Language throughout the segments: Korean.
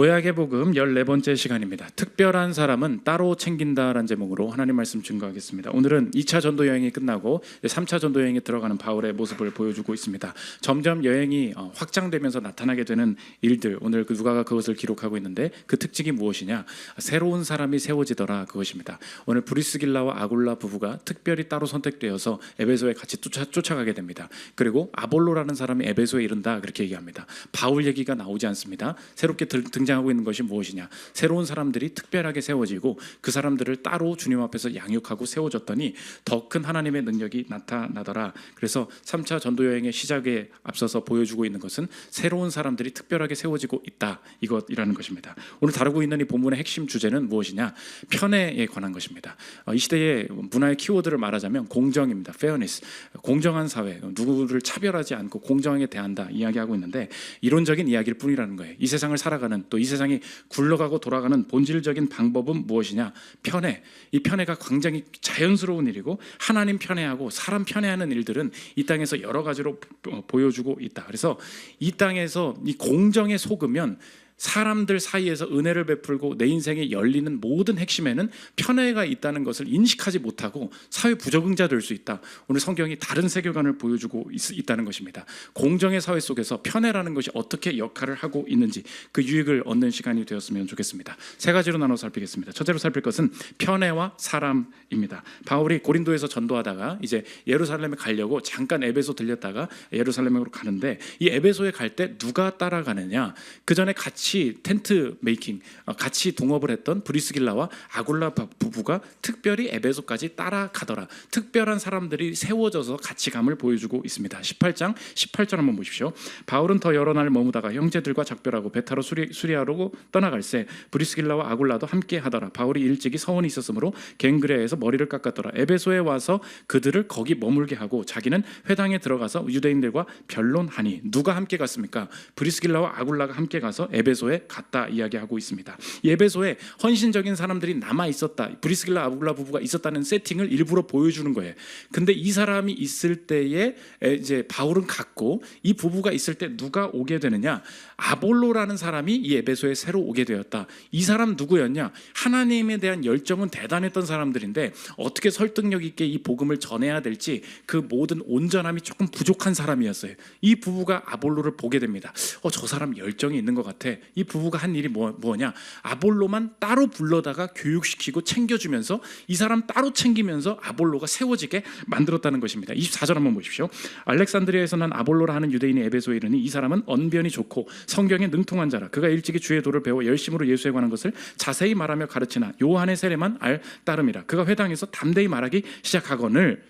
도약의 복음 14번째 시간입니다. 특별한 사람은 따로 챙긴다라는 제목으로 하나님 말씀 증거하겠습니다. 오늘은 2차 전도 여행이 끝나고 3차 전도 여행에 들어가는 바울의 모습을 보여주고 있습니다. 점점 여행이 확장되면서 나타나게 되는 일들, 오늘 누가가 그것을 기록하고 있는데 그 특징이 무엇이냐? 새로운 사람이 세워지더라, 그것입니다. 오늘 브리스길라와 아굴라 부부가 특별히 따로 선택되어서 에베소에 같이 쫓아가게 됩니다. 그리고 아볼로라는 사람이 에베소에 이른다, 그렇게 얘기합니다. 바울 얘기가 나오지 않습니다. 새롭게 등장하고 있는 것이 무엇이냐? 새로운 사람들이 특별하게 세워지고 그 사람들을 따로 주님 앞에서 양육하고 세워졌더니 더 큰 하나님의 능력이 나타나더라. 그래서 3차 전도 여행의 시작에 앞서서 보여주고 있는 것은 새로운 사람들이 특별하게 세워지고 있다, 이것이라는 것입니다. 오늘 다루고 있는 이 본문의 핵심 주제는 무엇이냐? 편애에 관한 것입니다. 이 시대의 문화의 키워드를 말하자면 공정입니다. fairness, 공정한 사회, 누구를 차별하지 않고 공정하게 대한다 이야기하고 있는데 이론적인 이야기일 뿐이라는 거예요. 이 세상을 살아가는, 또 이 세상이 굴러가고 돌아가는 본질적인 방법은 무엇이냐? 편애. 이 편애가 굉장히 자연스러운 일이고 하나님 편애하고 사람 편애하는 일들은 이 땅에서 여러 가지로 보여주고 있다. 그래서 이 땅에서 이 공정에 속으면 사람들 사이에서 은혜를 베풀고 내 인생에 열리는 모든 핵심에는 편애가 있다는 것을 인식하지 못하고 사회 부적응자 될 수 있다. 오늘 성경이 다른 세계관을 보여주고 있다는 것입니다. 공정의 사회 속에서 편애라는 것이 어떻게 역할을 하고 있는지 그 유익을 얻는 시간이 되었으면 좋겠습니다. 세 가지로 나눠 살피겠습니다. 첫째로 살필 것은 편애와 사람입니다. 바울이 고린도에서 전도하다가 이제 예루살렘에 가려고 잠깐 에베소 들렸다가 예루살렘으로 가는데 이 에베소에 갈 때 누가 따라가느냐? 그 전에 같이 텐트 메이킹, 같이 동업을 했던 브리스길라와 아굴라 부부가 특별히 에베소까지 따라가더라. 특별한 사람들이 세워져서 같이 감을 보여주고 있습니다. 18장 18절 한번 보십시오. 바울은 더 여러 날 머무다가 형제들과 작별하고 배 타러 수리아로 떠나갈새 브리스길라와 아굴라도 함께 하더라. 바울이 일찍이 서원이 있었으므로 갱그레에서 머리를 깎았더라. 에베소에 와서 그들을 거기 머물게 하고 자기는 회당에 들어가서 유대인들과 변론하니. 누가 함께 갔습니까? 브리스길라와 아굴라가 함께 가서 에베소에 갔다 이야기하고 있습니다. 에베소에 헌신적인 사람들이 남아 있었다, 브리스길라 아굴라 부부가 있었다는 세팅을 일부러 보여주는 거예요. 근데 이 사람이 있을 때에 이제 바울은 갔고 이 부부가 있을 때 누가 오게 되느냐? 아볼로라는 사람이 이 에베소에 새로 오게 되었다. 이 사람 누구였냐? 하나님에 대한 열정은 대단했던 사람들인데 어떻게 설득력 있게 이 복음을 전해야 될지 그 모든 온전함이 조금 부족한 사람이었어요. 이 부부가 아볼로를 보게 됩니다. 저 사람 열정이 있는 것 같아. 이 부부가 한 일이 뭐냐? 아볼로만 따로 불러다가 교육시키고 챙겨주면서 이 사람 따로 챙기면서 아볼로가 세워지게 만들었다는 것입니다. 24절 한번 보십시오. 알렉산드리아에서 난 아볼로라 하는 유대인이 에베소에 이르니 이 사람은 언변이 좋고 성경에 능통한 자라. 그가 일찍이 주의 도를 배워 열심으로 예수에 관한 것을 자세히 말하며 가르치나 요한의 세례만 알 따름이라. 그가 회당에서 담대히 말하기 시작하거늘.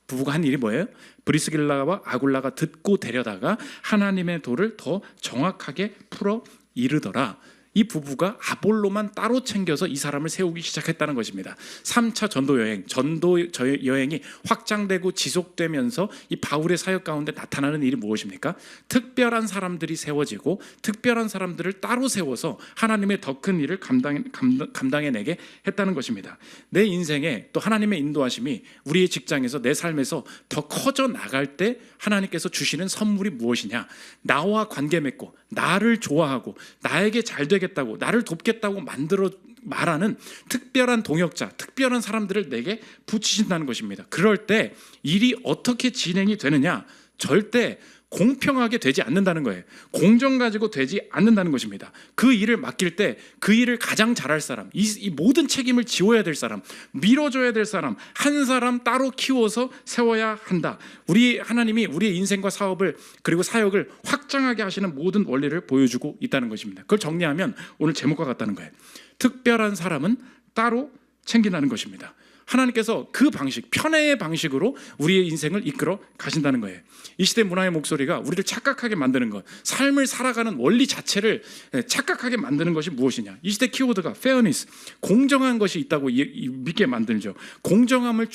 부부가 한 일이 뭐예요? 브리스길라와 아굴라가 듣고 데려다가 하나님의 도를 더 정확하게 풀어 이르더라. 이 부부가 아볼로만 따로 챙겨서 이 사람을 세우기 시작했다는 것입니다. 3차 전도 여행이 확장되고 지속되면서 이 바울의 사역 가운데 나타나는 일이 무엇입니까? 특별한 사람들이 세워지고 특별한 사람들을 따로 세워서 하나님의 더 큰 일을 감당해내게 했다는 것입니다. 내 인생에 또 하나님의 인도하심이 우리의 직장에서 내 삶에서 더 커져 나갈 때 하나님께서 주시는 선물이 무엇이냐? 나와 관계 맺고 나를 좋아하고 나에게 잘 되겠다고 나를 돕겠다고 만들어 말하는 특별한 동역자, 특별한 사람들을 내게 붙이신다는 것입니다. 그럴 때 일이 어떻게 진행이 되느냐? 절대 공평하게 되지 않는다는 거예요. 공정 가지고 되지 않는다는 것입니다. 그 일을 맡길 때 그 일을 가장 잘할 사람, 이 모든 책임을 지워야 될 사람, 밀어줘야 될 사람, 한 사람 따로 키워서 세워야 한다. 하나님이 우리의 인생과 사업을 그리고 사역을 확장하게 하시는 모든 원리를 보여주고 있다는 것입니다. 그걸 정리하면 오늘 제목과 같다는 거예요. 특별한 사람은 따로 챙긴다는 것입니다. 하나님께서 그 방식, 편애의 방식으로 우리의 인생을 이끌어 가신다는 거예요. 이 시대 문화의 목소리가 우리를 착각하게 만드는 것, 삶을 살아가는 원리 자체를 착각하게 만드는 것이 무엇이냐? 이 시대 키워드가 fairness, 공정한 것이 있다고 믿게 만들죠. 공정함을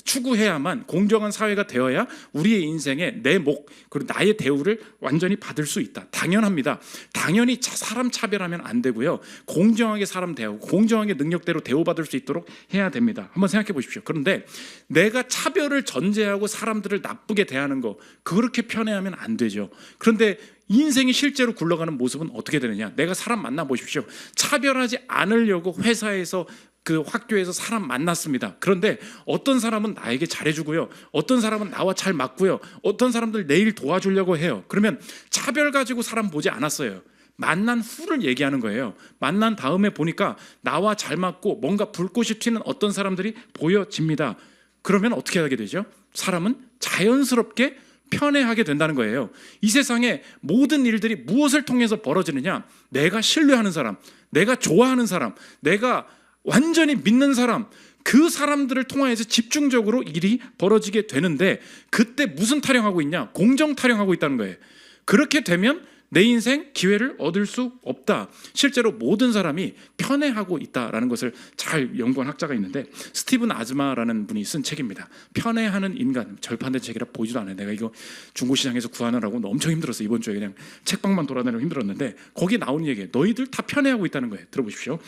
추구해야만 공정한 사회가 되어야 우리의 인생에 내 목 그리고 나의 대우를 완전히 받을 수 있다. 당연합니다. 당연히 사람 차별하면 안 되고요. 공정하게 사람 대하고 공정하게 능력대로 대우받을 수 있도록 해야 편해야 됩니다. 한번 생각해 보십시오. 그런데 내가 차별을 전제하고 사람들을 나쁘게 대하는 거, 그렇게 편애하면 안 되죠. 그런데 인생이 실제로 굴러가는 모습은 어떻게 되느냐? 내가 사람 만나 보십시오. 차별하지 않으려고 회사에서 그 학교에서 사람 만났습니다. 그런데 어떤 사람은 나에게 잘해주고요, 어떤 사람은 나와 잘 맞고요, 어떤 사람들 내일 도와주려고 해요. 그러면 차별 가지고 사람 보지 않았어요. 만난 후를 얘기하는 거예요. 만난 다음에 보니까 나와 잘 맞고 뭔가 불꽃이 튀는 어떤 사람들이 보여집니다. 그러면 어떻게 하게 되죠? 사람은 자연스럽게 편애하게 된다는 거예요. 이 세상의 모든 일들이 무엇을 통해서 벌어지느냐? 내가 신뢰하는 사람, 내가 좋아하는 사람, 내가 완전히 믿는 사람, 그 사람들을 통하여서 집중적으로 일이 벌어지게 되는데, 그때 무슨 타령하고 있냐? 공정 타령하고 있다는 거예요. 그렇게 되면 내 인생 기회를 얻을 수 없다. 실제로 모든 사람이 편애하고 있다라는 것을 잘 연구한 학자가 있는데, 스티븐 아즈마라는 분이 쓴 책입니다. 편애하는 인간. 절판된 책이라 보지도 않아요. 내가 이거 중고시장에서 구하느라고 엄청 힘들었어요. 이번 주에 그냥 책방만 돌아다니고 힘들었는데, 거기 나오는 얘기예요. 너희들 다 편애하고 있다는 거예요. 들어보십시오.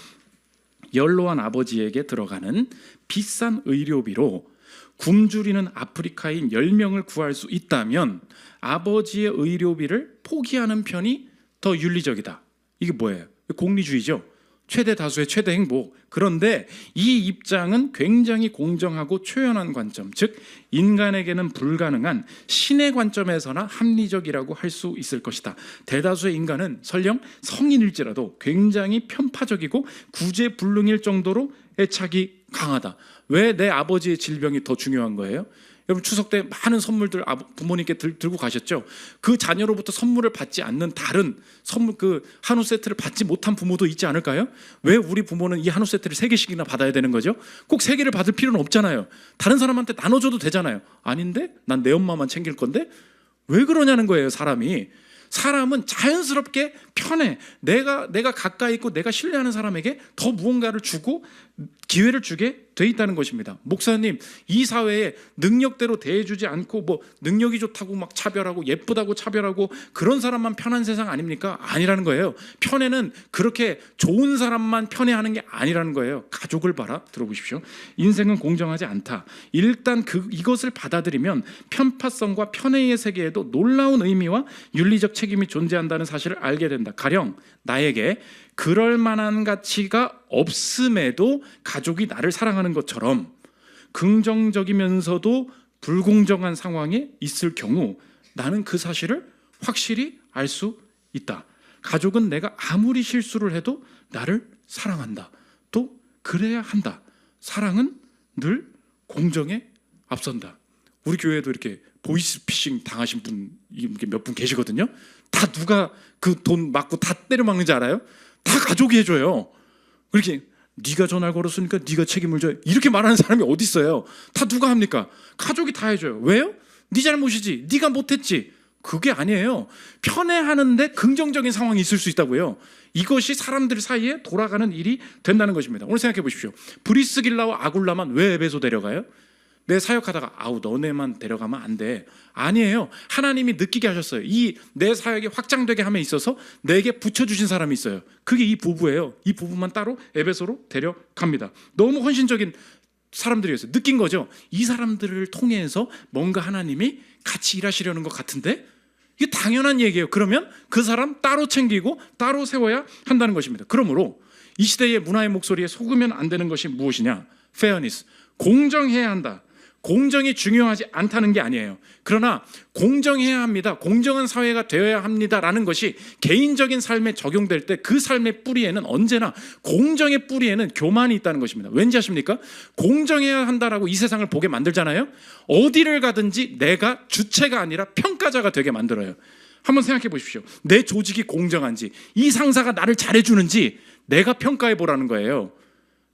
연로한 아버지에게 들어가는 비싼 의료비로 굶주리는 아프리카인 10명을 구할 수 있다면 아버지의 의료비를 포기하는 편이 더 윤리적이다. 이게 뭐예요? 공리주의죠. 최대 다수의 최대 행복. 그런데 이 입장은 굉장히 공정하고 초연한 관점, 즉 인간에게는 불가능한 신의 관점에서나 합리적이라고 할 수 있을 것이다. 대다수의 인간은 설령 성인일지라도 굉장히 편파적이고 구제불능일 정도로 애착이 강하다. 왜 내 아버지의 질병이 더 중요한 거예요? 여러분 추석 때 많은 선물들 부모님께 들고 가셨죠? 그 자녀로부터 선물을 받지 않는 다른 선물, 그 한우 세트를 받지 못한 부모도 있지 않을까요? 왜 우리 부모는 이 한우 세트를 3개씩이나 받아야 되는 거죠? 꼭 3개를 받을 필요는 없잖아요. 다른 사람한테 나눠줘도 되잖아요. 아닌데? 난 내 엄마만 챙길 건데? 왜 그러냐는 거예요. 사람은 자연스럽게 편해. 내가 가까이 있고 내가 신뢰하는 사람에게 더 무언가를 주고 기회를 주게 돼 있다는 것입니다. 목사님, 이 사회에 능력대로 대해주지 않고 뭐 능력이 좋다고 막 차별하고 예쁘다고 차별하고 그런 사람만 편한 세상 아닙니까? 아니라는 거예요. 편애는 그렇게 좋은 사람만 편애하는 게 아니라는 거예요. 가족을 봐라. 들어보십시오. 인생은 공정하지 않다. 일단 이것을 받아들이면 편파성과 편애의 세계에도 놀라운 의미와 윤리적 책임이 존재한다는 사실을 알게 된다. 가령 나에게 그럴 만한 가치가 없음에도 가족이 나를 사랑하는 것처럼 긍정적이면서도 불공정한 상황에 있을 경우 나는 그 사실을 확실히 알 수 있다. 가족은 내가 아무리 실수를 해도 나를 사랑한다. 또 그래야 한다. 사랑은 늘 공정에 앞선다. 우리 교회에도 이렇게 보이스피싱 당하신 분 몇 분 계시거든요. 다 누가 그 돈 맞고 다 때려막는지 알아요? 다 가족이 해줘요. 그렇게 네가 전화를 걸었으니까 네가 책임을 져, 이렇게 말하는 사람이 어디 있어요? 다 누가 합니까? 가족이 다 해줘요. 왜요? 네 잘못이지, 네가 못했지. 그게 아니에요. 편애하는데 긍정적인 상황이 있을 수 있다고요. 이것이 사람들 사이에 돌아가는 일이 된다는 것입니다. 오늘 생각해 보십시오. 브리스길라와 아굴라만 왜 에베소 데려가요? 내 사역하다가 너네만 데려가면 안 돼. 아니에요. 하나님이 느끼게 하셨어요. 이 내 사역이 확장되게 함에 있어서 내게 붙여주신 사람이 있어요. 그게 이 부부예요. 이 부부만 따로 에베소로 데려갑니다. 너무 헌신적인 사람들이었어요. 느낀 거죠. 이 사람들을 통해서 뭔가 하나님이 같이 일하시려는 것 같은데, 이게 당연한 얘기예요. 그러면 그 사람 따로 챙기고 따로 세워야 한다는 것입니다. 그러므로 이 시대의 문화의 목소리에 속으면 안 되는 것이 무엇이냐? 페어니스, 공정해야 한다. 공정이 중요하지 않다는 게 아니에요. 그러나 공정해야 합니다. 공정한 사회가 되어야 합니다라는 것이 개인적인 삶에 적용될 때 그 삶의 뿌리에는 언제나, 공정의 뿌리에는 교만이 있다는 것입니다. 왠지 아십니까? 공정해야 한다라고 이 세상을 보게 만들잖아요. 어디를 가든지 내가 주체가 아니라 평가자가 되게 만들어요. 한번 생각해 보십시오. 내 조직이 공정한지, 이 상사가 나를 잘해주는지 내가 평가해 보라는 거예요.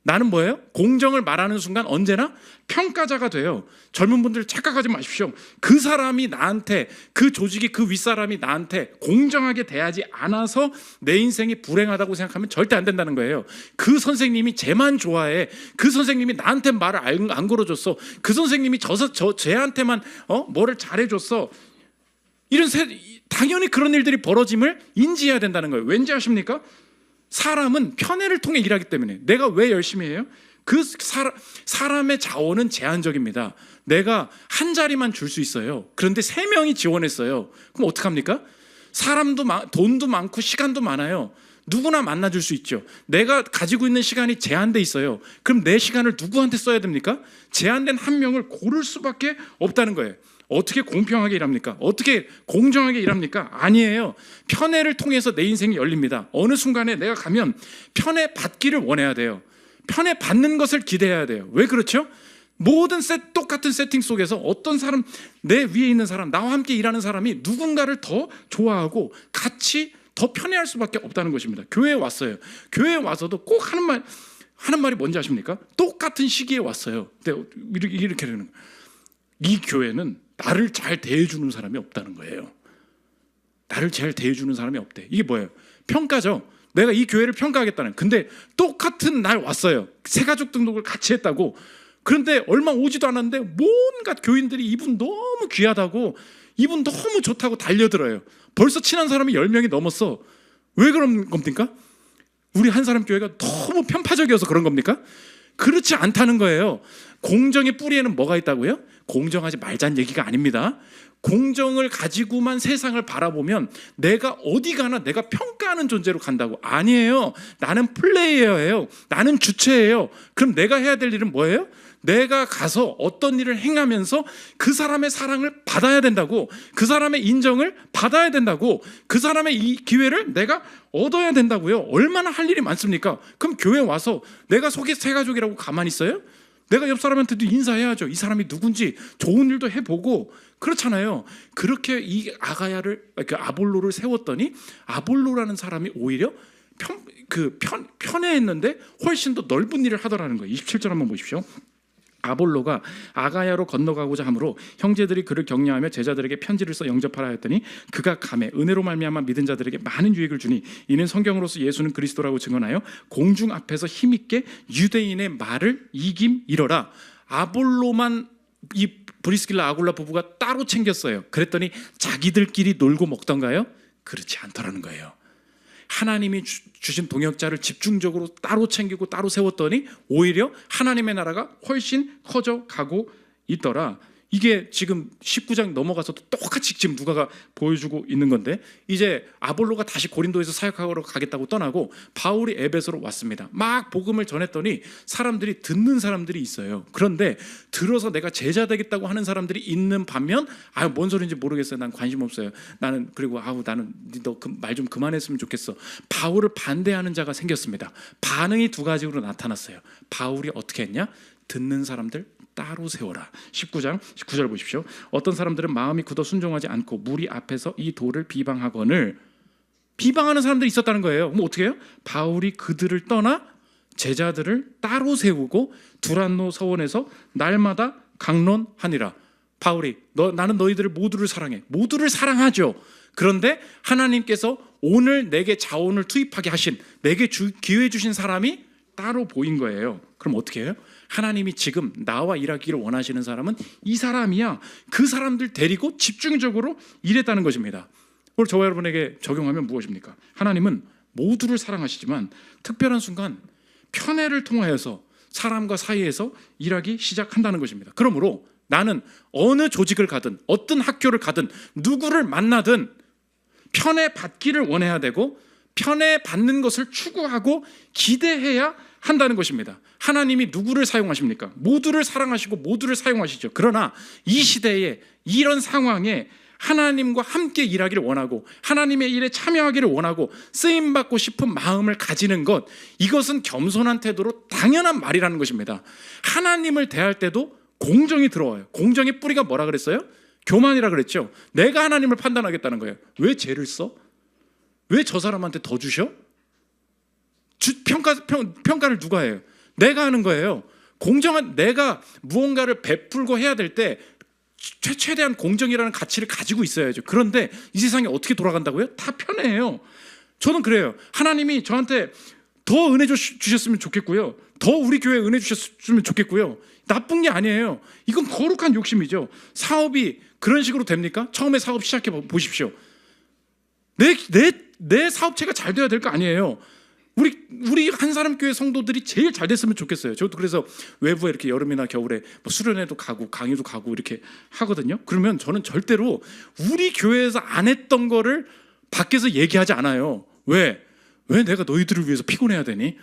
나는 뭐예요? 공정을 말하는 순간 언제나 평가자가 돼요. 젊은 분들 착각하지 마십시오. 그 사람이 나한테, 그 조직이, 그 윗사람이 나한테 공정하게 대하지 않아서 내 인생이 불행하다고 생각하면 절대 안 된다는 거예요. 그 선생님이 쟤만 좋아해. 그 선생님이 나한테 말을 안 걸어줬어. 그 선생님이 쟤한테만 뭐를 잘해줬어. 당연히 그런 일들이 벌어짐을 인지해야 된다는 거예요. 왠지 아십니까? 사람은 편애를 통해 일하기 때문에. 내가 왜 열심히 해요? 그 사람의 자원은 제한적입니다. 내가 한 자리만 줄 수 있어요. 그런데 3명이 지원했어요. 그럼 어떡합니까? 사람도 돈도 많고 시간도 많아요. 누구나 만나줄 수 있죠. 내가 가지고 있는 시간이 제한돼 있어요. 그럼 내 시간을 누구한테 써야 됩니까? 제한된 한 명을 고를 수밖에 없다는 거예요. 어떻게 공평하게 일합니까? 어떻게 공정하게 일합니까? 아니에요. 편애를 통해서 내 인생이 열립니다. 어느 순간에 내가 가면 편애 받기를 원해야 돼요. 편애 받는 것을 기대해야 돼요. 왜 그렇죠? 모든 똑같은 세팅 속에서 어떤 사람, 내 위에 있는 사람, 나와 함께 일하는 사람이 누군가를 더 좋아하고 같이 더 편애할 수밖에 없다는 것입니다. 교회에 왔어요. 교회에 와서도 꼭 하는 말이 뭔지 아십니까? 똑같은 시기에 왔어요. 근데 이렇게 되는 거예요. 이 교회는 나를 잘 대해주는 사람이 없다는 거예요. 나를 잘 대해주는 사람이 없대. 이게 뭐예요? 평가죠. 내가 이 교회를 평가하겠다는. 근데 똑같은 날 왔어요. 새가족 등록을 같이 했다고. 그런데 얼마 오지도 않았는데 온갖 교인들이 이분 너무 귀하다고, 이분 너무 좋다고 달려들어요. 벌써 친한 사람이 10명이 넘었어. 왜 그런 겁니까? 우리 한 사람 교회가 너무 편파적이어서 그런 겁니까? 그렇지 않다는 거예요. 공정의 뿌리에는 뭐가 있다고요? 공정하지 말자는 얘기가 아닙니다. 공정을 가지고만 세상을 바라보면 내가 어디 가나 내가 평가하는 존재로 간다고. 아니에요. 나는 플레이어예요. 나는 주체예요. 그럼 내가 해야 될 일은 뭐예요? 내가 가서 어떤 일을 행하면서 그 사람의 사랑을 받아야 된다고, 그 사람의 인정을 받아야 된다고, 그 사람의 이 기회를 내가 얻어야 된다고요. 얼마나 할 일이 많습니까? 그럼 교회 와서 내가 속이 새가족이라고 가만히 있어요? 내가 옆 사람한테도 인사해야죠. 이 사람이 누군지 편한 일도 해보고. 그렇잖아요. 그렇게 이 아볼로를 세웠더니 아볼로라는 사람이 오히려 편애했는데 훨씬 더 넓은 일을 하더라는 거예요. 27절 한번 보십시오. 아볼로가 아가야로 건너가고자 하므로 형제들이 그를 격려하며 제자들에게 편지를 써 영접하라 했더니 그가 가매 은혜로 말미암아 믿은 자들에게 많은 유익을 주니 이는 성경으로서 예수는 그리스도라고 증언하여 공중 앞에서 힘있게 유대인의 말을 이김이러라. 아볼로만 이 브리스길라 아굴라 부부가 따로 챙겼어요. 그랬더니 자기들끼리 놀고 먹던가요? 그렇지 않더라는 거예요. 하나님이 주신 동역자를 집중적으로 따로 챙기고 따로 세웠더니 오히려 하나님의 나라가 훨씬 커져 가고 있더라. 이게 지금 19장 넘어가서도 똑같이 지금 누가가 보여주고 있는 건데, 이제 아볼로가 다시 고린도에서 사역하러 가겠다고 떠나고 바울이 에베소로 왔습니다. 막 복음을 전했더니 사람들이 듣는 사람들이 있어요. 그런데 들어서 내가 제자 되겠다고 하는 사람들이 있는 반면 뭔 소리인지 모르겠어요. 난 관심 없어요. 나는 너 말 좀 그만했으면 좋겠어. 바울을 반대하는 자가 생겼습니다. 반응이 2가지로 나타났어요. 바울이 어떻게 했냐? 듣는 사람들 따로 세워라. 19장 19절 보십시오. 어떤 사람들은 마음이 굳어 순종하지 않고 무리 앞에서 이 도를 비방하거늘. 비방하는 사람들이 있었다는 거예요. 그럼 어떻게 해요? 바울이 그들을 떠나 제자들을 따로 세우고 두란노 서원에서 날마다 강론하니라. 바울이 나는 너희들을 모두를 사랑해. 모두를 사랑하죠. 그런데 하나님께서 오늘 내게 자원을 투입하게 하신, 내게 기회 주신 사람이 따로 보인 거예요. 그럼 어떻게 해요? 하나님이 지금 나와 일하기를 원하시는 사람은 이 사람이야. 그 사람들 데리고 집중적으로 일했다는 것입니다. 오늘 저와 여러분에게 적용하면 무엇입니까? 하나님은 모두를 사랑하시지만 특별한 순간 편애를 통하여서 사람과 사이에서 일하기 시작한다는 것입니다. 그러므로 나는 어느 조직을 가든 어떤 학교를 가든 누구를 만나든 편애 받기를 원해야 되고 편애 받는 것을 추구하고 기대해야 한다는 것입니다. 하나님이 누구를 사용하십니까? 모두를 사랑하시고 모두를 사용하시죠. 그러나 이 시대에 이런 상황에 하나님과 함께 일하기를 원하고 하나님의 일에 참여하기를 원하고 쓰임받고 싶은 마음을 가지는 것, 이것은 겸손한 태도로 당연한 말이라는 것입니다. 하나님을 대할 때도 공정이 들어와요. 공정의 뿌리가 뭐라 그랬어요? 교만이라 그랬죠. 내가 하나님을 판단하겠다는 거예요. 왜 죄를 써? 왜 저 사람한테 더 주셔? 평가를 누가 해요? 내가 하는 거예요. 공정한, 내가 무언가를 베풀고 해야 될 때 최대한 공정이라는 가치를 가지고 있어야죠. 그런데 이 세상이 어떻게 돌아간다고요? 다 편해요. 저는 그래요. 하나님이 저한테 더 은혜 주셨으면 좋겠고요. 더 우리 교회에 은혜 주셨으면 좋겠고요. 나쁜 게 아니에요. 이건 거룩한 욕심이죠. 사업이 그런 식으로 됩니까? 처음에 사업 시작해 보십시오. 내 사업체가 잘 돼야 될 거 아니에요. 우리 한사람 교회 성도들이 제일 잘 됐으면 좋겠어요. 저도 그래서 외부에 이렇게 여름이나 겨울에 뭐 수련회도 가고 강의도 가고 이렇게 하거든요. 그러면 저는 절대로 우리 교회에서 안 했던 거를 밖에서 얘기하지 않아요. 왜 내가 너희들을 위해서 피곤해야 되니?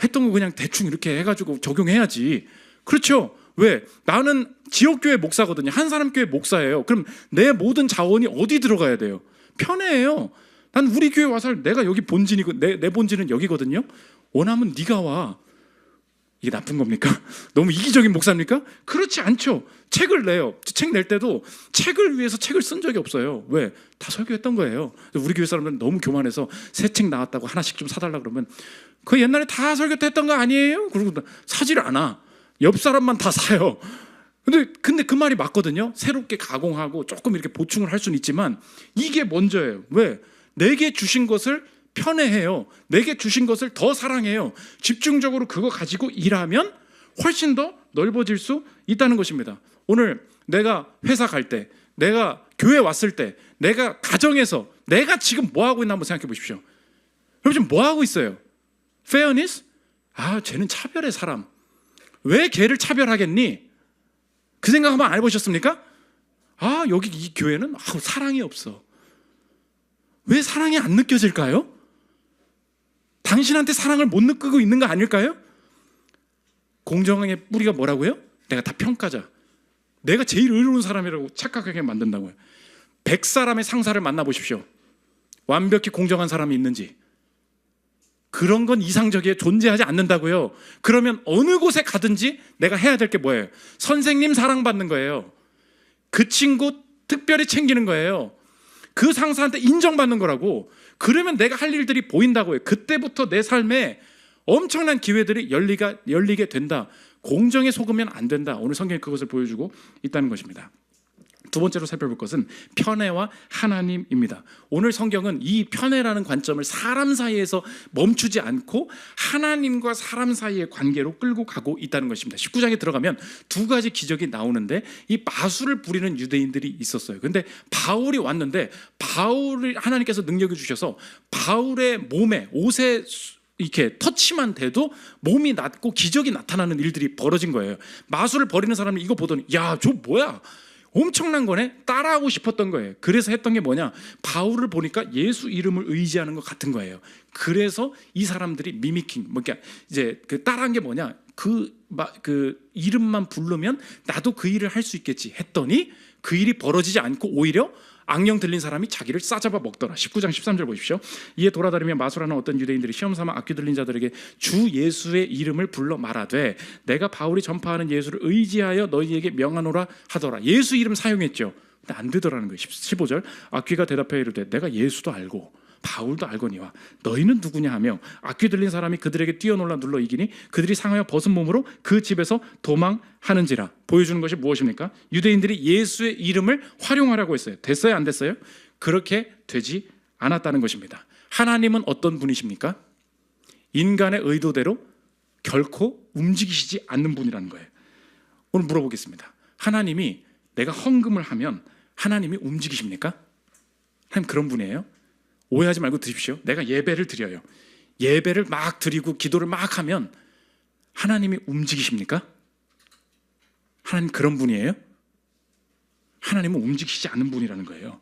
했던 거 그냥 대충 이렇게 해가지고 적용해야지. 그렇죠? 왜? 나는 지역교회 목사거든요. 한사람 교회 목사예요. 그럼 내 모든 자원이 어디 들어가야 돼요? 편해요. 난 우리 교회 와서 내가 여기 본진이고 내 본진은 여기거든요. 원하면 네가 와. 이게 나쁜 겁니까? 너무 이기적인 목사입니까? 그렇지 않죠. 책을 내요. 책 낼 때도 책을 위해서 책을 쓴 적이 없어요. 왜? 다 설교했던 거예요. 우리 교회 사람들은 너무 교만해서 새 책 나왔다고 하나씩 좀 사달라 그러면 그 옛날에 다 설교했던 거 아니에요? 그리고 사질 않아. 옆 사람만 다 사요. 근데 그 말이 맞거든요. 새롭게 가공하고 조금 이렇게 보충을 할 수는 있지만 이게 먼저예요. 왜? 내게 주신 것을 편애해요. 내게 주신 것을 더 사랑해요. 집중적으로 그거 가지고 일하면 훨씬 더 넓어질 수 있다는 것입니다. 오늘 내가 회사 갈 때, 내가 교회 왔을 때, 내가 가정에서 내가 지금 뭐 하고 있나 한번 생각해 보십시오. 여러분 지금 뭐 하고 있어요? fairness? 쟤는 차별의 사람. 왜 걔를 차별하겠니? 그 생각 한번 안 해보셨습니까? 여기 이 교회는 사랑이 없어. 왜 사랑이 안 느껴질까요? 당신한테 사랑을 못 느끼고 있는 거 아닐까요? 공정의 뿌리가 뭐라고요? 내가 다 평가자. 내가 제일 의로운 사람이라고 착각하게 만든다고요. 100사람의 상사를 만나보십시오. 완벽히 공정한 사람이 있는지. 그런 건 이상적이에 존재하지 않는다고요. 그러면 어느 곳에 가든지 내가 해야 될 게 뭐예요? 선생님 사랑받는 거예요. 그 친구 특별히 챙기는 거예요. 그 상사한테 인정받는 거라고. 그러면 내가 할 일들이 보인다고요. 그때부터 내 삶에 엄청난 기회들이 열리게 된다. 공정에 속으면 안 된다. 오늘 성경이 그것을 보여주고 있다는 것입니다. 두 번째로 살펴볼 것은 편애와 하나님입니다. 오늘 성경은 이 편애라는 관점을 사람 사이에서 멈추지 않고 하나님과 사람 사이의 관계로 끌고 가고 있다는 것입니다. 19장에 들어가면 두 가지 기적이 나오는데 이 마술을 부리는 유대인들이 있었어요. 근데 바울이 왔는데 바울을 하나님께서 능력을 주셔서 바울의 몸에 옷에 이렇게 터치만 돼도 몸이 낫고 기적이 나타나는 일들이 벌어진 거예요. 마술을 벌이는 사람이 이거 보더니 저 뭐야? 엄청난 거네. 따라하고 싶었던 거예요. 그래서 했던 게 뭐냐? 바울을 보니까 예수 이름을 의지하는 것 같은 거예요. 그래서 이 사람들이 미미킹, 그러니까 이제 그 따라한 게 뭐냐? 그 이름만 부르면 나도 그 일을 할 수 있겠지 했더니 그 일이 벌어지지 않고 오히려 악령 들린 사람이 자기를 싸잡아 먹더라. 19장 13절 보십시오. 이에 돌아다니며 마술하는 어떤 유대인들이 시험삼아 악귀 들린 자들에게 주 예수의 이름을 불러 말하되 내가 바울이 전파하는 예수를 의지하여 너희에게 명하노라 하더라. 예수 이름 사용했죠. 근데 안 되더라는 거예요. 15절 악귀가 대답하여 이르되 내가 예수도 알고 바울도 알거니와 너희는 누구냐 하며 악귀 들린 사람이 그들에게 뛰어놀라 눌러 이기니 그들이 상하여 벗은 몸으로 그 집에서 도망하는지라. 보여주는 것이 무엇입니까? 유대인들이 예수의 이름을 활용하라고 했어요. 됐어요? 안 됐어요? 그렇게 되지 않았다는 것입니다. 하나님은 어떤 분이십니까? 인간의 의도대로 결코 움직이시지 않는 분이라는 거예요. 오늘 물어보겠습니다. 하나님이 내가 헌금을 하면 하나님이 움직이십니까? 하나님 그런 분이에요? 오해하지 말고 드십시오. 내가 예배를 드려요. 예배를 막 드리고 기도를 막 하면 하나님이 움직이십니까? 하나님 그런 분이에요? 하나님은 움직이시지 않는 분이라는 거예요.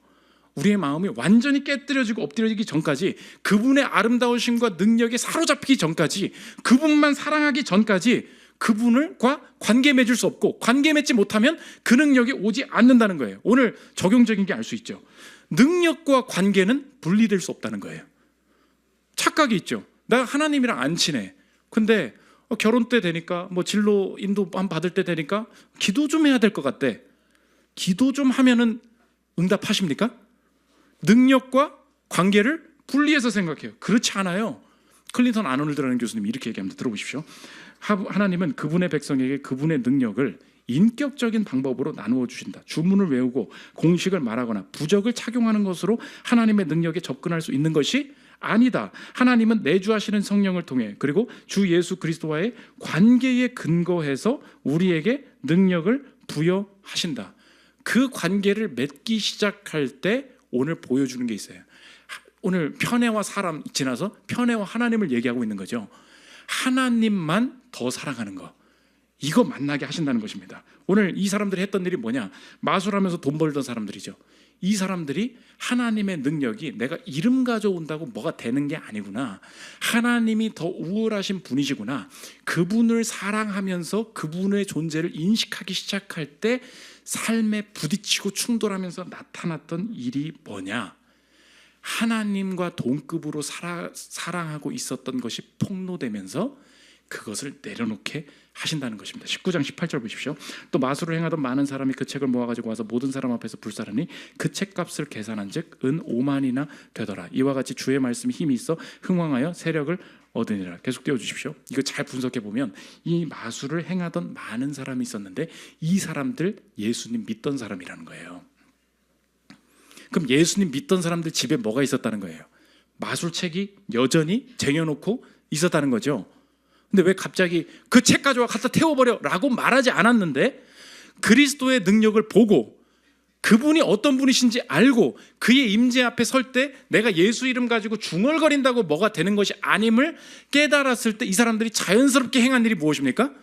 우리의 마음이 완전히 깨뜨려지고 엎드려지기 전까지, 그분의 아름다우심과 능력에 사로잡히기 전까지, 그분만 사랑하기 전까지 그분과 관계 맺을 수 없고, 관계 맺지 못하면 그 능력이 오지 않는다는 거예요. 오늘 적용적인 게 알 수 있죠. 능력과 관계는 분리될 수 없다는 거예요. 착각이 있죠. 나 하나님이랑 안 친해. 근데 결혼 때 되니까 진로 인도 받을 때 되니까 기도 좀 해야 될 것 같대. 기도 좀 하면은 응답하십니까? 능력과 관계를 분리해서 생각해요. 그렇지 않아요. 클린턴 아놀드라는 교수님이 이렇게 얘기합니다. 들어보십시오. 하나님은 그분의 백성에게 그분의 능력을 인격적인 방법으로 나누어 주신다. 주문을 외우고 공식을 말하거나 부적을 착용하는 것으로 하나님의 능력에 접근할 수 있는 것이 아니다. 하나님은 내주하시는 성령을 통해 그리고 주 예수 그리스도와의 관계에 근거해서 우리에게 능력을 부여하신다. 그 관계를 맺기 시작할 때 오늘 보여주는 게 있어요. 오늘 편애와 사람 지나서 편애와 하나님을 얘기하고 있는 거죠. 하나님만 더 사랑하는 거, 이거 만나게 하신다는 것입니다. 오늘 이 사람들이 했던 일이 뭐냐? 마술하면서 돈 벌던 사람들이죠. 이 사람들이 하나님의 능력이 내가 이름 가져온다고 뭐가 되는 게 아니구나, 하나님이 더 우월하신 분이시구나, 그분을 사랑하면서 그분의 존재를 인식하기 시작할 때 삶에 부딪히고 충돌하면서 나타났던 일이 뭐냐? 하나님과 동급으로 사랑하고 있었던 것이 폭로되면서 그것을 내려놓게 하신다는 것입니다. 19장 18절 보십시오. 또 마술을 행하던 많은 사람이 그 책을 모아가지고 와서 모든 사람 앞에서 불사르니 그 책값을 계산한즉 은 5만이나 되더라. 이와 같이 주의 말씀이 힘이 있어 흥왕하여 세력을 얻으니라. 계속 띄워주십시오. 이거 잘 분석해 보면 이 마술을 행하던 많은 사람이 있었는데 이 사람들 예수님 믿던 사람이라는 거예요. 그럼 예수님 믿던 사람들 집에 뭐가 있었다는 거예요? 마술책이 여전히 쟁여놓고 있었다는 거죠. 근데 왜 갑자기 그 책 가져와 갖다 태워버려 라고 말하지 않았는데, 그리스도의 능력을 보고 그분이 어떤 분이신지 알고 그의 임재 앞에 설 때 내가 예수 이름 가지고 중얼거린다고 뭐가 되는 것이 아님을 깨달았을 때 이 사람들이 자연스럽게 행한 일이 무엇입니까?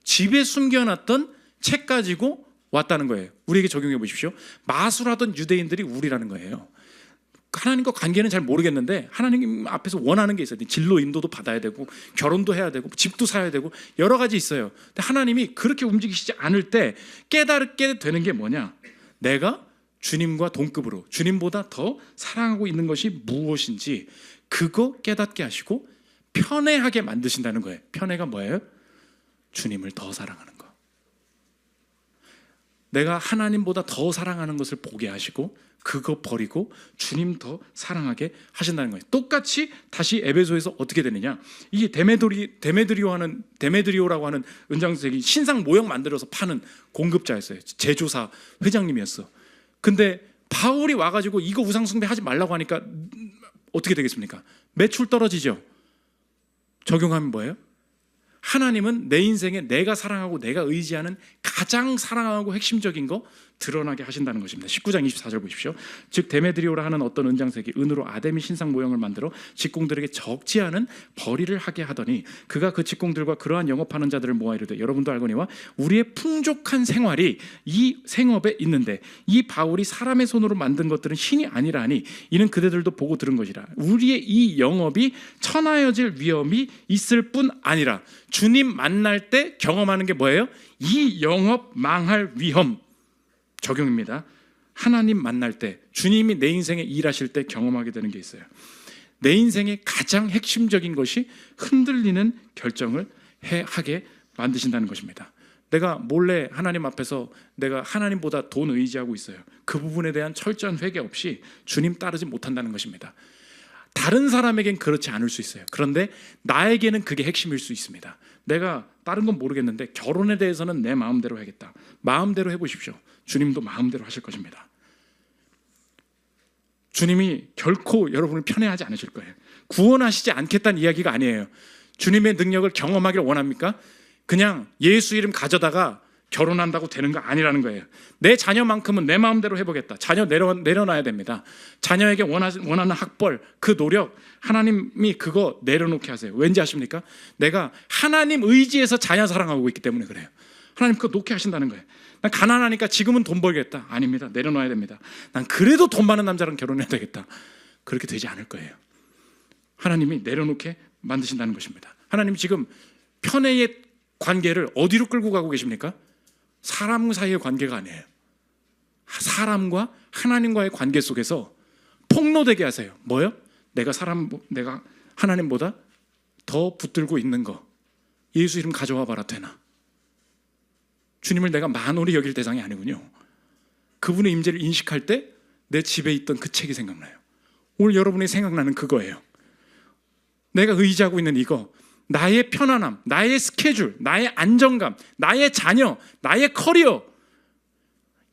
집에 숨겨놨던 책 가지고 왔다는 거예요. 우리에게 적용해 보십시오. 마술하던 유대인들이 우리라는 거예요. 하나님과 관계는 잘 모르겠는데 하나님 앞에서 원하는 게 있어요. 진로 인도도 받아야 되고 결혼도 해야 되고 집도 사야 되고 여러 가지 있어요. 근데 하나님이 그렇게 움직이시지 않을 때 깨닫게 되는 게 뭐냐? 내가 주님과 동급으로 주님보다 더 사랑하고 있는 것이 무엇인지 그거 깨닫게 하시고 편애하게 만드신다는 거예요. 편애가 뭐예요? 주님을 더 사랑하는 거. 내가 하나님보다 더 사랑하는 것을 보게 하시고 그거 버리고 주님 더 사랑하게 하신다는 거예요. 똑같이 다시 에베소에서 어떻게 되느냐? 이게 데메드리오라고 하는 은장색이 신상 모형 만들어서 파는 공급자였어요. 제조사 회장님이었어. 근데 바울이 와가지고 이거 우상 숭배하지 말라고 하니까 어떻게 되겠습니까? 매출 떨어지죠. 적용하면 뭐예요? 하나님은 내 인생에 내가 사랑하고 내가 의지하는 가장 사랑하고 핵심적인 거 드러나게 하신다는 것입니다. 19장 24절 보십시오. 즉 데메드리오라 하는 어떤 은장색이 은으로 아데미 신상 모형을 만들어 직공들에게 적지 않은 벌이를 하게 하더니 그가 그 직공들과 그러한 영업하는 자들을 모아 이르되 여러분도 알거니와 우리의 풍족한 생활이 이 생업에 있는데 이 바울이 사람의 손으로 만든 것들은 신이 아니라 하니 이는 그대들도 보고 들은 것이라. 우리의 이 영업이 천하여질 위험이 있을 뿐 아니라 주님 만날 때 경험하는 게 뭐예요? 이 영업 망할 위험 적용입니다. 하나님 만날 때 주님이 내 인생에 일하실 때 경험하게 되는 게 있어요. 내 인생의 가장 핵심적인 것이 흔들리는 결정을 하게 만드신다는 것입니다. 내가 몰래 하나님 앞에서 내가 하나님보다 돈 의지하고 있어요. 그 부분에 대한 철저한 회개 없이 주님 따르지 못한다는 것입니다. 다른 사람에겐 그렇지 않을 수 있어요. 그런데 나에게는 그게 핵심일 수 있습니다. 내가 다른 건 모르겠는데 결혼에 대해서는 내 마음대로 하겠다. 마음대로 해보십시오. 주님도 마음대로 하실 것입니다. 주님이 결코 여러분을 편애하지 않으실 거예요. 구원하시지 않겠다는 이야기가 아니에요. 주님의 능력을 경험하기를 원합니까? 그냥 예수 이름 가져다가 결혼한다고 되는 거 아니라는 거예요. 내 자녀만큼은 내 마음대로 해보겠다. 자녀 내려놔야 됩니다. 자녀에게 원하는 학벌, 그 노력, 하나님이 그거 내려놓게 하세요. 왠지 아십니까? 내가 하나님 의지에서 자녀 사랑하고 있기 때문에 그래요. 하나님 그거 놓게 하신다는 거예요. 난 가난하니까 지금은 돈 벌겠다. 아닙니다. 내려놔야 됩니다. 난 그래도 돈 많은 남자랑 결혼해야 되겠다. 그렇게 되지 않을 거예요. 하나님이 내려놓게 만드신다는 것입니다. 하나님이 지금 편애의 관계를 어디로 끌고 가고 계십니까? 사람 사이의 관계가 아니에요. 사람과 하나님과의 관계 속에서 폭로되게 하세요. 뭐요? 내가 하나님보다 더 붙들고 있는 거 예수 이름 가져와 봐라 되나? 주님을 내가 만홀히 여길 대상이 아니군요. 그분의 임재를 인식할 때 내 집에 있던 그 책이 생각나요. 오늘 여러분이 생각나는 그거예요. 내가 의지하고 있는 이거, 나의 편안함, 나의 스케줄, 나의 안정감, 나의 자녀, 나의 커리어,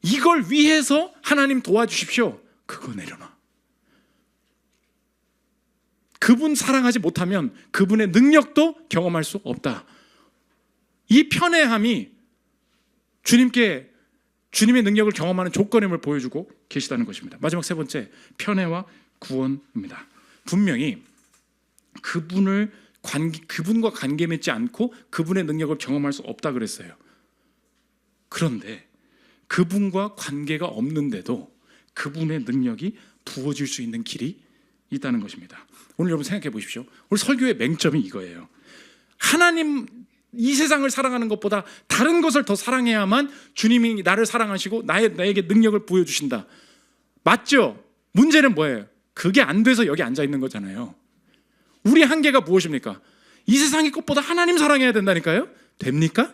이걸 위해서 하나님 도와주십시오. 그거 내려놔. 그분 사랑하지 못하면 그분의 능력도 경험할 수 없다. 이 편애함이 주님의 능력을 경험하는 조건임을 보여주고 계시다는 것입니다. 마지막 세 번째, 편애와 구원입니다. 분명히 그분과 관계 맺지 않고 그분의 능력을 경험할 수 없다 그랬어요. 그런데 그분과 관계가 없는데도 그분의 능력이 부어질 수 있는 길이 있다는 것입니다. 오늘 여러분 생각해 보십시오. 오늘 설교의 맹점이 이거예요. 하나님, 이 세상을 사랑하는 것보다 다른 것을 더 사랑해야만 주님이 나를 사랑하시고 나에게 능력을 부여주신다. 맞죠? 문제는 뭐예요? 그게 안 돼서 여기 앉아 있는 거잖아요. 우리 한계가 무엇입니까? 이 세상의 것보다 하나님 사랑해야 된다니까요? 됩니까?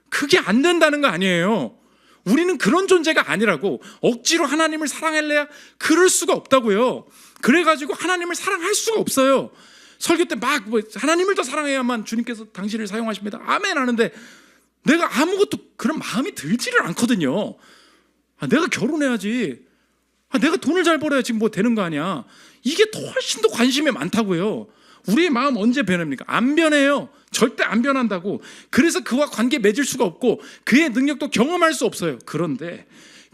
그게 안 된다는 거 아니에요. 우리는 그런 존재가 아니라고. 억지로 하나님을 사랑할래야 그럴 수가 없다고요. 그래가지고 하나님을 사랑할 수가 없어요. 설교 때 막 하나님을 더 사랑해야만 주님께서 당신을 사용하십니다. 아멘 하는데 내가 아무것도 그런 마음이 들지를 않거든요. 내가 결혼해야지. 내가 돈을 잘 벌어야 지금 뭐 되는 거 아니야. 이게 더 훨씬 더 관심이 많다고요. 우리의 마음 언제 변합니까? 안 변해요. 절대 안 변한다고. 그래서 그와 관계 맺을 수가 없고 그의 능력도 경험할 수 없어요. 그런데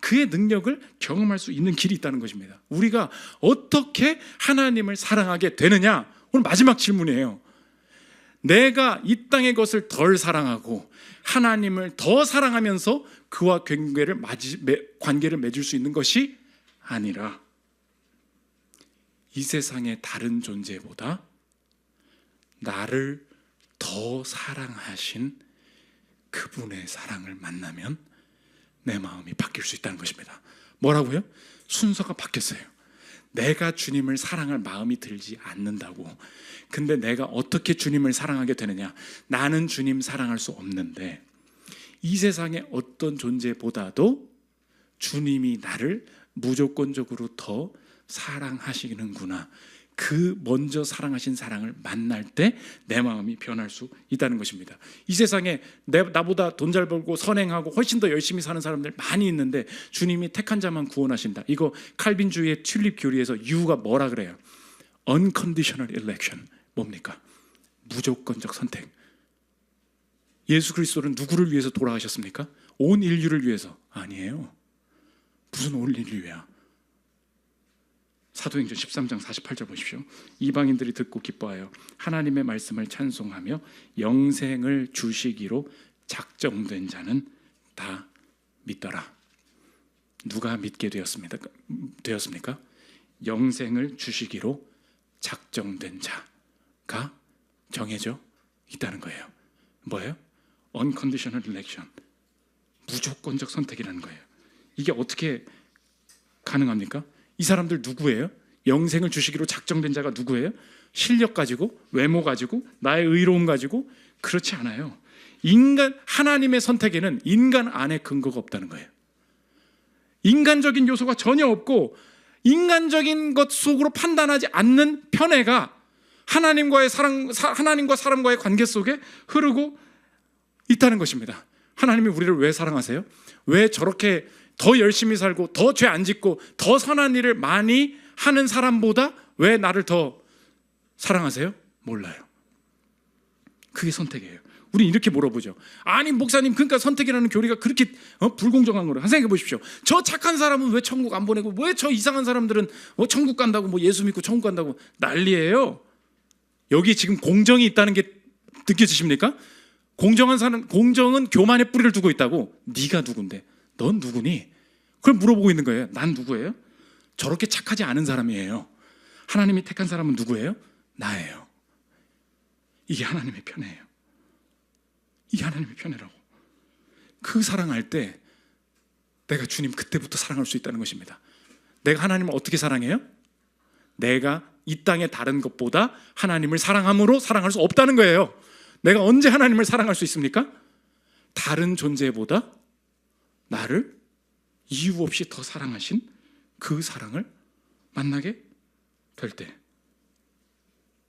그의 능력을 경험할 수 있는 길이 있다는 것입니다. 우리가 어떻게 하나님을 사랑하게 되느냐? 오늘 마지막 질문이에요. 내가 이 땅의 것을 덜 사랑하고 하나님을 더 사랑하면서 그와 관계를 맺을 수 있는 것이 아니라 이 세상의 다른 존재보다 나를 더 사랑하신 그분의 사랑을 만나면 내 마음이 바뀔 수 있다는 것입니다. 뭐라고요? 순서가 바뀌었어요. 내가 주님을 사랑할 마음이 들지 않는다고. 근데 내가 어떻게 주님을 사랑하게 되느냐? 나는 주님 사랑할 수 없는데 이 세상의 어떤 존재보다도 주님이 나를 무조건적으로 더 사랑하시는구나. 그 먼저 사랑하신 사랑을 만날 때 내 마음이 변할 수 있다는 것입니다. 이 세상에 나보다 돈 잘 벌고 선행하고 훨씬 더 열심히 사는 사람들 많이 있는데 주님이 택한 자만 구원하신다. 이거 칼빈주의의 튤립 교리에서 이유가 뭐라 그래요? Unconditional election. 뭡니까? 무조건적 선택. 예수 그리스도는 누구를 위해서 돌아가셨습니까? 온 인류를 위해서. 아니에요. 무슨 온 인류야? 사도행전 13장 48절 보십시오. 이방인들이 듣고 기뻐하여 하나님의 말씀을 찬송하며 영생을 주시기로 작정된 자는 다 믿더라. 누가 믿게 되었습니까? 영생을 주시기로 작정된 자가 정해져 있다는 거예요. 뭐예요? Unconditional election. 무조건적 선택이라는 거예요. 이게 어떻게 가능합니까? 이 사람들 누구예요? 영생을 주시기로 작정된 자가 누구예요? 실력 가지고, 외모 가지고, 나의 의로움 가지고? 그렇지 않아요. 하나님의 선택에는 인간 안에 근거가 없다는 거예요. 인간적인 요소가 전혀 없고 인간적인 것 속으로 판단하지 않는 편애가 하나님과 사람과의 관계 속에 흐르고 있다는 것입니다. 하나님이 우리를 왜 사랑하세요? 왜 저렇게 더 열심히 살고 더 죄 안 짓고 더 선한 일을 많이 하는 사람보다 왜 나를 더 사랑하세요? 몰라요. 그게 선택이에요. 우리 이렇게 물어보죠. 아니 목사님, 그러니까 선택이라는 교리가 그렇게 불공정한 거를 생각해 보십시오. 저 착한 사람은 왜 천국 안 보내고 왜 저 이상한 사람들은 천국 간다고 예수 믿고 천국 간다고 난리예요. 여기 지금 공정이 있다는 게 느껴지십니까? 공정은 교만의 뿌리를 두고 있다고. 네가 누군데? 넌 누구니? 그걸 물어보고 있는 거예요. 난 누구예요? 저렇게 착하지 않은 사람이에요. 하나님이 택한 사람은 누구예요? 나예요. 이게 하나님의 편애예요. 이게 하나님의 편애라고. 그 사랑할 때 내가 주님 그때부터 사랑할 수 있다는 것입니다. 내가 하나님을 어떻게 사랑해요? 내가 이 땅의 다른 것보다 하나님을 사랑함으로 사랑할 수 없다는 거예요. 내가 언제 하나님을 사랑할 수 있습니까? 다른 존재보다 나를 이유 없이 더 사랑하신 그 사랑을 만나게 될 때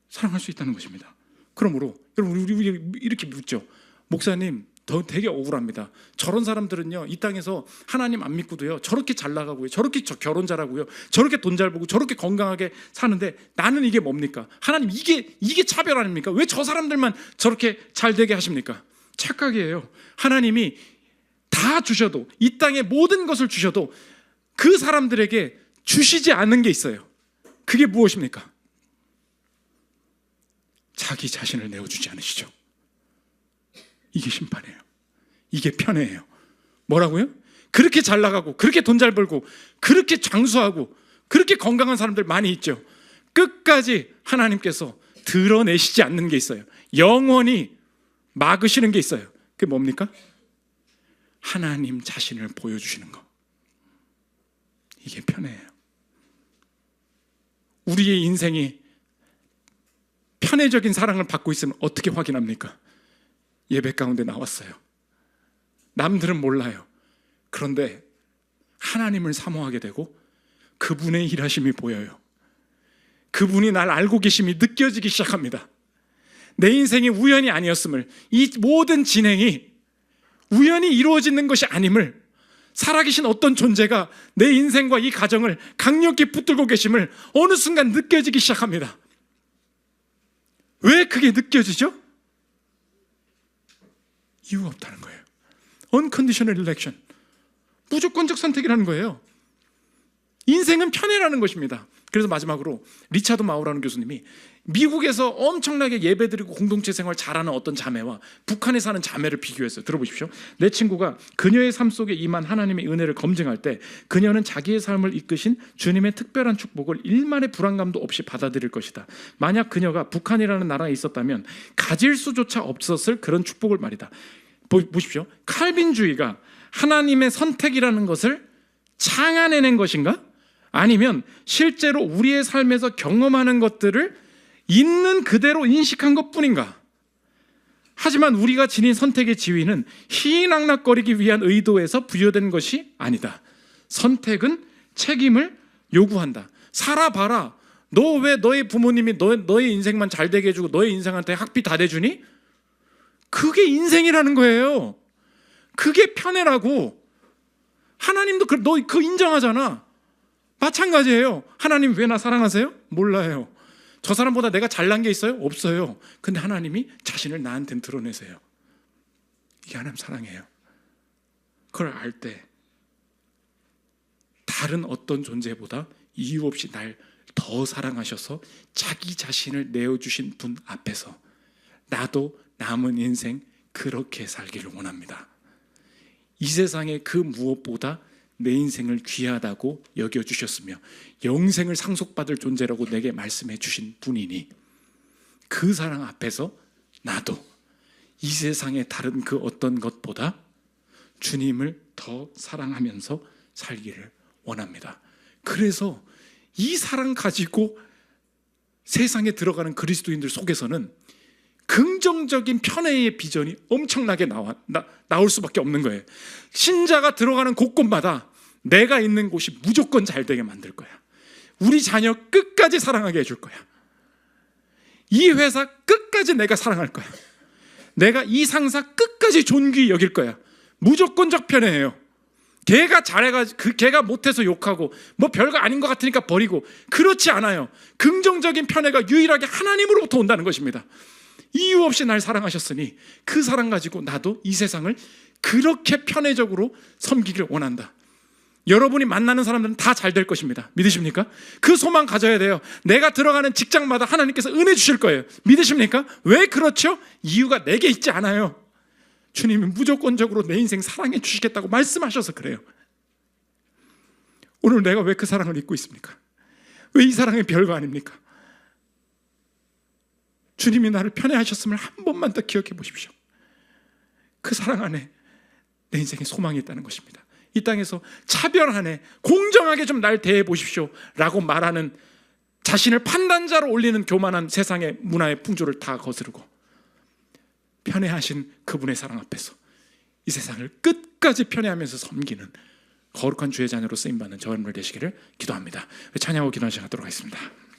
사랑할 수 있다는 것입니다. 그러므로 여러분 우리 이렇게 묻죠. 목사님, 되게 억울합니다. 저런 사람들은요 이 땅에서 하나님 안 믿고도요 저렇게 잘 나가고요, 저렇게 결혼 잘하고요, 저렇게 돈 잘 벌고 저렇게 건강하게 사는데 나는 이게 뭡니까? 하나님, 이게 차별 아닙니까? 왜 저 사람들만 저렇게 잘 되게 하십니까? 착각이에요. 하나님이 다 주셔도, 이 땅의 모든 것을 주셔도 그 사람들에게 주시지 않는 게 있어요. 그게 무엇입니까? 자기 자신을 내어주지 않으시죠. 이게 심판이에요. 이게 편애예요. 뭐라고요? 그렇게 잘 나가고 그렇게 돈 잘 벌고 그렇게 장수하고 그렇게 건강한 사람들 많이 있죠. 끝까지 하나님께서 드러내시지 않는 게 있어요. 영원히 막으시는 게 있어요. 그게 뭡니까? 하나님 자신을 보여주시는 거. 이게 편애예요. 우리의 인생이 편애적인 사랑을 받고 있으면 어떻게 확인합니까? 예배 가운데 나왔어요. 남들은 몰라요. 그런데 하나님을 사모하게 되고 그분의 일하심이 보여요. 그분이 날 알고 계심이 느껴지기 시작합니다. 내 인생이 우연이 아니었음을, 이 모든 진행이 우연히 이루어지는 것이 아님을, 살아계신 어떤 존재가 내 인생과 이 가정을 강력히 붙들고 계심을 어느 순간 느껴지기 시작합니다. 왜 그게 느껴지죠? 이유가 없다는 거예요. Unconditional election, 무조건적 선택이라는 거예요. 인생은 편애라는 것입니다. 그래서 마지막으로 리차드 마우라는 교수님이 미국에서 엄청나게 예배드리고 공동체 생활 잘하는 어떤 자매와 북한에 사는 자매를 비교했어요. 들어보십시오. 내 친구가 그녀의 삶 속에 임한 하나님의 은혜를 검증할 때 그녀는 자기의 삶을 이끄신 주님의 특별한 축복을 일말의 불안감도 없이 받아들일 것이다. 만약 그녀가 북한이라는 나라에 있었다면 가질 수조차 없었을 그런 축복을 말이다. 보십시오. 칼빈주의가 하나님의 선택이라는 것을 창안해낸 것인가? 아니면 실제로 우리의 삶에서 경험하는 것들을 있는 그대로 인식한 것뿐인가? 하지만 우리가 지닌 선택의 지위는 희낙낙거리기 위한 의도에서 부여된 것이 아니다. 선택은 책임을 요구한다. 살아봐라. 너 왜 너의 부모님이 너의 인생만 잘 되게 해주고 너의 인생한테 학비 다 대주니? 그게 인생이라는 거예요. 그게 편애라고. 하나님도 너 그 인정하잖아. 마찬가지예요. 하나님 왜 나 사랑하세요? 몰라요. 저 사람보다 내가 잘난 게 있어요? 없어요. 근데 하나님이 자신을 나한테는 드러내세요. 이게 하나님 사랑이에요. 그걸 알 때 다른 어떤 존재보다 이유 없이 날 더 사랑하셔서 자기 자신을 내어주신 분 앞에서 나도 남은 인생 그렇게 살기를 원합니다. 이 세상의 그 무엇보다 내 인생을 귀하다고 여겨주셨으며 영생을 상속받을 존재라고 내게 말씀해 주신 분이니 그 사랑 앞에서 나도 이 세상의 다른 그 어떤 것보다 주님을 더 사랑하면서 살기를 원합니다. 그래서 이 사랑 가지고 세상에 들어가는 그리스도인들 속에서는 긍정적인 편애의 비전이 엄청나게 나올 수밖에 없는 거예요. 신자가 들어가는 곳곳마다 내가 있는 곳이 무조건 잘 되게 만들 거야. 우리 자녀 끝까지 사랑하게 해줄 거야. 이 회사 끝까지 내가 사랑할 거야. 내가 이 상사 끝까지 존귀히 여길 거야. 무조건적 편애예요. 걔가 잘해가지고 걔가 못해서 욕하고 뭐 별거 아닌 것 같으니까 버리고, 그렇지 않아요. 긍정적인 편애가 유일하게 하나님으로부터 온다는 것입니다. 이유 없이 날 사랑하셨으니 그 사랑 가지고 나도 이 세상을 그렇게 편애적으로 섬기길 원한다. 여러분이 만나는 사람들은 다 잘 될 것입니다. 믿으십니까? 그 소망 가져야 돼요. 내가 들어가는 직장마다 하나님께서 은혜 주실 거예요. 믿으십니까? 왜 그렇죠? 이유가 내게 있지 않아요. 주님이 무조건적으로 내 인생 사랑해 주시겠다고 말씀하셔서 그래요. 오늘 내가 왜 그 사랑을 잊고 있습니까? 왜 이 사랑이 별거 아닙니까? 주님이 나를 편애하셨음을 한 번만 더 기억해 보십시오. 그 사랑 안에 내 인생에 소망이 있다는 것입니다. 이 땅에서 차별 안에 공정하게 좀 날 대해 보십시오 라고 말하는, 자신을 판단자로 올리는 교만한 세상의 문화의 풍조를 다 거스르고 편애하신 그분의 사랑 앞에서 이 세상을 끝까지 편애하면서 섬기는 거룩한 주의 자녀로 쓰임받는 저여러분들 되시기를 기도합니다. 찬양하고 기도하도록 하겠습니다.